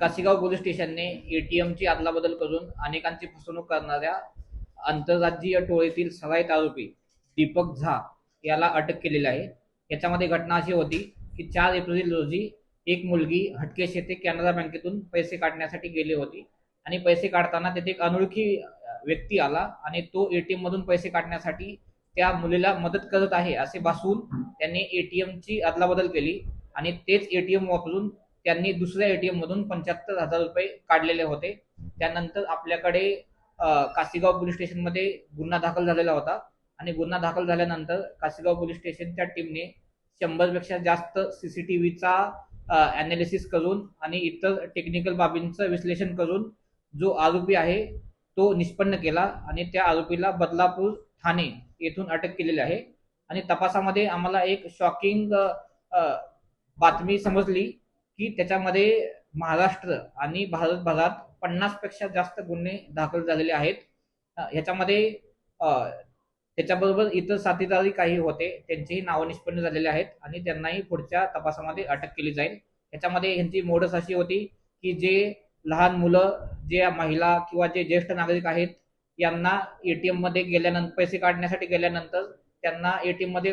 Kashigaon police स्टेशनने एटीएमची अदलाबदल करून अनेकांची फसवणूक करणाऱ्या आंतरराज्यीय टोळीतील सराईत आरोपी दीपक झा याला अटक केलेली आहे. याच्यामध्ये घटना अशी होती की 4 एप्रिल रोजी एक मुलगी हटकेश येथे कॅनरा बँकेतून पैसे काढण्यासाठी गेली होती आणि पैसे काढताना तेथे एक अनोळखी व्यक्ती आला आणि तो एटीएम मधून पैसे काढण्यासाठी त्या मुलीला मदत करत आहे असे भासवून त्यांनी एटीएमची अदलाबदल केली आणि तेच एटीएम वापरून त्यांनी दुसऱ्या एटीएम मधून 75,000 रुपये काढलेले होते. त्यानंतर आपल्याकडे काशीगाव पोलीस स्टेशनमध्ये गुन्हा दाखल झालेला होता आणि गुन्हा दाखल झाल्यानंतर काशीगाव पोलीस स्टेशनच्या टीमने 100 पेक्षा जास्त सीसीटीव्हीचा अनालिसिस करून आणि इतर टेक्निकल बाबींचं विश्लेषण करून जो आरोपी आहे तो निष्पन्न केला आणि त्या आरोपीला बदलापूर ठाणे येथून अटक केलेली आहे. आणि तपासामध्ये आम्हाला एक शॉकिंग बातमी समजली की त्याच्यामध्ये महाराष्ट्र आणि भारतभरात 50 पेक्षा जास्त गुन्हे दाखल झालेले आहेत. ह्याच्यामध्ये त्याच्याबरोबर इतर साथीदारही काही होते, त्यांचेही नावं निष्पन्न झालेले आहेत आणि त्यांनाही पुढच्या तपासामध्ये अटक केली जाईल. ह्याच्यामध्ये ह्यांची मोडस अशी होती की जे लहान मुलं, जे महिला किंवा जे ज्येष्ठ नागरिक आहेत यांना एटीएम मध्ये गेल्यानंतर पैसे काढण्यासाठी गेल्यानंतर त्यांना एटीएम मध्ये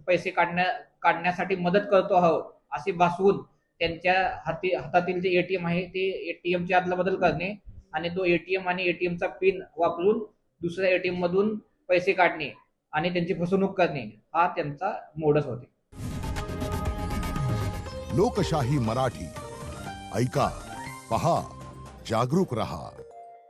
पैसे काढण्यासाठी मदत करतो आहोत असे भासवून त्यांच्या हातातील जे एटीएम आहे ते एटीएमची अदलाबदल करणे आणि तो एटीएम आणि एटीएमचा पिन वापरून दुसऱ्या एटीएम मधून पैसे काढणे आणि त्यांची फसवणूक करणे हा त्यांचा मोडस होते. लोकशाही मराठी ऐका, पहा, जागरूक रहा.